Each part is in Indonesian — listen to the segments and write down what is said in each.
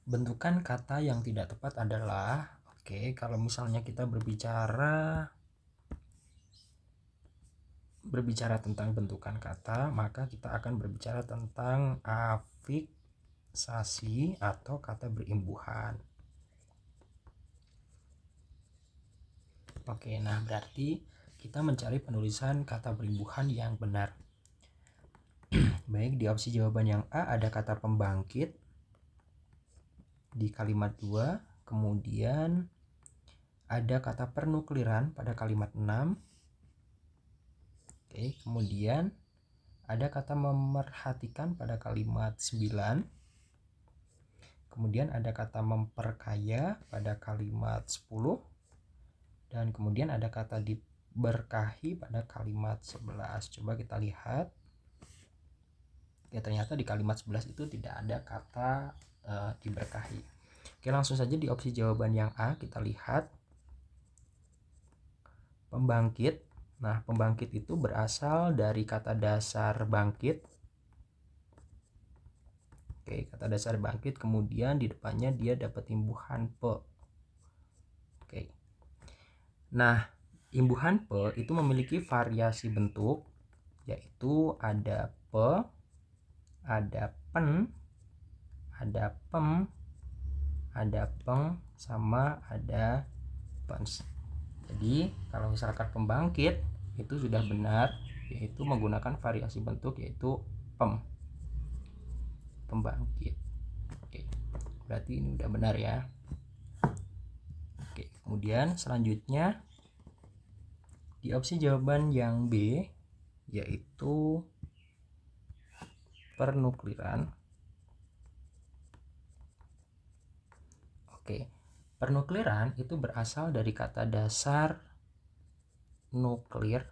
Bentukan kata yang tidak tepat adalah, kalau misalnya kita berbicara tentang bentukan kata, maka kita akan berbicara tentang afiksasi atau kata berimbuhan. Nah berarti kita mencari penulisan kata berimbuhan yang benar. Baik, di opsi jawaban yang A ada kata pembangkit di kalimat 2, kemudian ada kata pernukliran pada kalimat 6. Kemudian ada kata memerhatikan pada kalimat 9. Kemudian ada kata memperkaya pada kalimat 10. Dan kemudian ada kata diberkahi pada kalimat 11. Coba kita lihat. Ternyata di kalimat 11 itu tidak ada kata diberkahi. Langsung saja di opsi jawaban yang A kita lihat pembangkit. Nah, pembangkit itu berasal dari kata dasar bangkit. Kata dasar bangkit, kemudian di depannya dia dapat imbuhan pe. Nah, imbuhan pe itu memiliki variasi bentuk, yaitu ada pe, ada pen, ada pem, ada peng, sama ada pens. Jadi kalau misalkan pembangkit itu sudah benar, yaitu menggunakan variasi bentuk yaitu pem, pembangkit. Berarti ini udah benar ya. Kemudian selanjutnya di opsi jawaban yang B yaitu pernukliran. Pernukliran itu berasal dari kata dasar nuklir,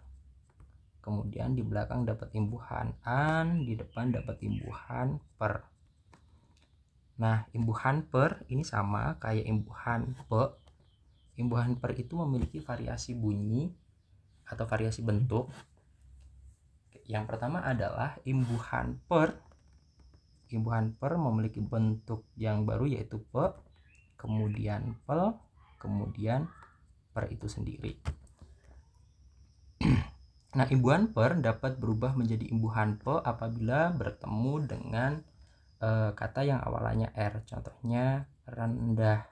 kemudian di belakang dapat imbuhan an, di depan dapat imbuhan per. Nah, imbuhan per ini sama kayak imbuhan pe. Imbuhan per itu memiliki variasi bunyi atau variasi bentuk. Yang pertama adalah imbuhan per. Imbuhan per memiliki bentuk yang baru yaitu pe, kemudian pel, kemudian per itu sendiri. Nah, imbuhan per dapat berubah menjadi imbuhan pe apabila bertemu dengan kata yang awalannya R. Contohnya rendah.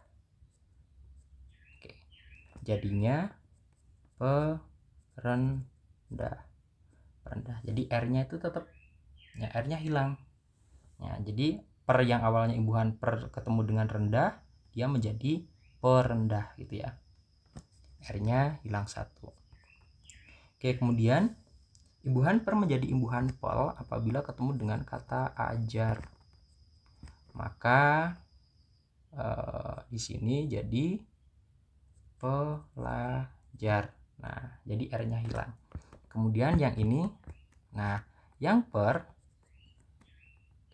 Jadinya pe rendah. Jadi R-nya itu tetap, ya R-nya hilang. Jadi per yang awalnya imbuhan per ketemu dengan rendah, dia menjadi perendah gitu ya. R-nya hilang satu. Kemudian imbuhan per menjadi imbuhan pel apabila ketemu dengan kata ajar. Maka di sini jadi pelajar. Nah, jadi R-nya hilang. Kemudian yang ini, nah yang per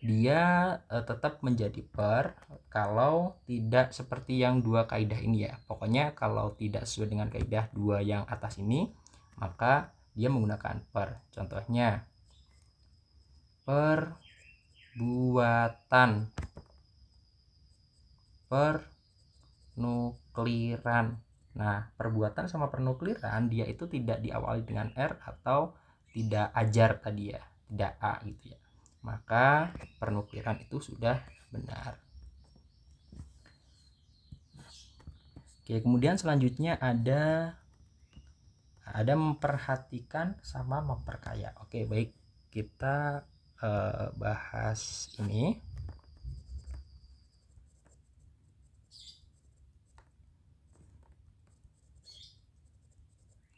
dia tetap menjadi per kalau tidak seperti yang dua kaidah ini ya. Pokoknya kalau tidak sesuai dengan kaidah dua yang atas ini, maka dia menggunakan per. Contohnya perbuatan, pernukliran. Nah, perbuatan sama pernukliran dia itu tidak diawali dengan R atau tidak ajar tadi ya, tidak A gitu ya. Maka pernukliran itu sudah benar. Kemudian selanjutnya ada memperhatikan sama memperkaya. Baik, kita bahas ini.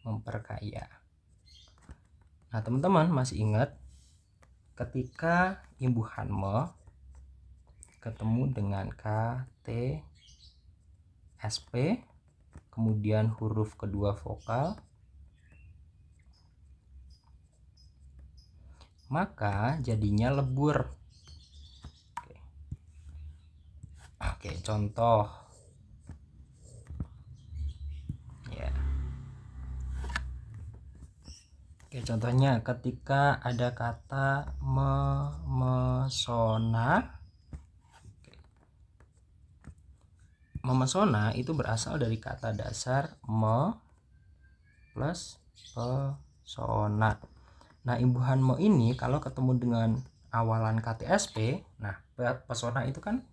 Memperkaya. Nah, teman-teman masih ingat ketika imbuhan me ketemu dengan KT SP, kemudian huruf kedua vokal, maka jadinya lebur. Contoh ya. Contohnya ketika ada kata memesona, memesona itu berasal dari kata dasar me plus pesona. Nah, imbuhan me ini kalau ketemu dengan awalan KTSP, nah pesona itu kan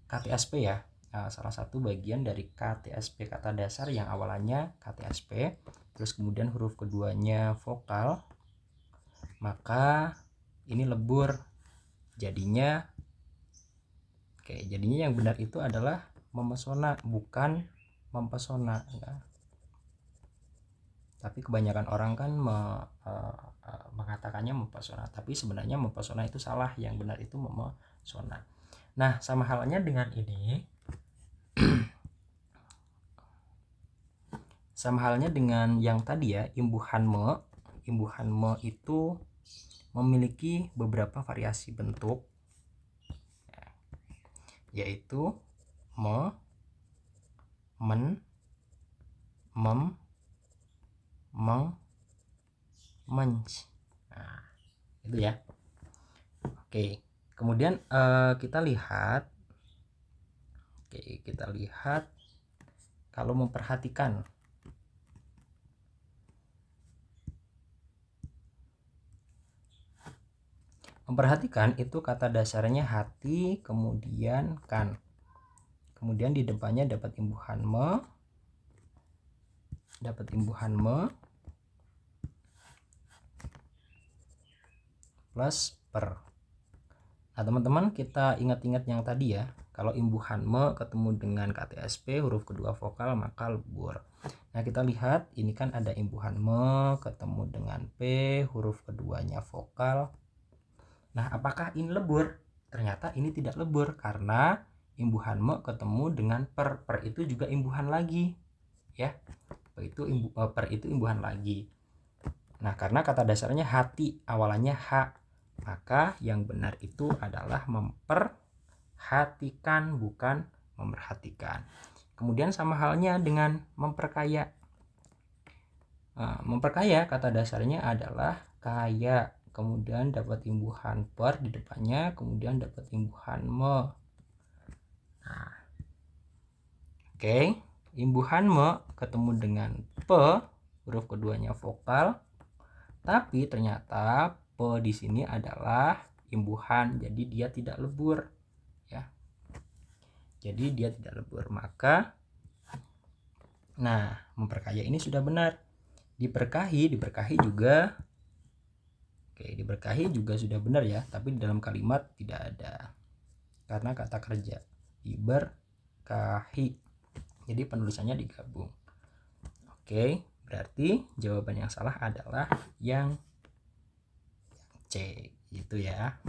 KTSP ya, salah satu bagian dari KTSP, kata dasar yang awalannya KTSP, terus kemudian huruf keduanya vokal, maka ini lebur. Jadinya yang benar itu adalah memesona, bukan mempesona ya. Tapi kebanyakan orang kan mengatakannya mempesona, tapi sebenarnya mempesona itu salah, yang benar itu memesona. Nah, sama halnya dengan ini sama halnya dengan yang tadi ya, imbuhan me itu memiliki beberapa variasi bentuk, yaitu me, men, mem, meng, menc. Nah, itu ya. Oke, kemudian kita lihat kalau memperhatikan itu kata dasarnya hati, kemudian kan, kemudian di depannya dapat imbuhan me plus per. Nah, teman-teman, kita ingat-ingat yang tadi ya, kalau imbuhan me ketemu dengan KTSP huruf kedua vokal maka lebur. Nah, kita lihat ini kan ada imbuhan me ketemu dengan P huruf keduanya vokal. Nah, apakah ini lebur? Ternyata ini tidak lebur karena imbuhan me ketemu dengan per itu juga imbuhan lagi ya. Per itu imbuhan lagi. Nah, karena kata dasarnya hati, awalannya H, maka yang benar itu adalah memperhatikan, bukan memerhatikan. Kemudian sama halnya dengan memperkaya. Memperkaya kata dasarnya adalah kaya, kemudian dapat imbuhan per di depannya, kemudian dapat imbuhan me. Nah, oke, imbuhan me ketemu dengan P huruf keduanya vokal, tapi ternyata P di sini adalah imbuhan, jadi dia tidak lebur ya. Jadi dia tidak lebur, maka nah, memperkaya ini sudah benar. Diberkahi juga diberkahi juga sudah benar ya, tapi di dalam kalimat tidak ada karena kata kerja diberkahi. Jadi penulisannya digabung. Oke, berarti jawaban yang salah adalah yang C, gitu ya.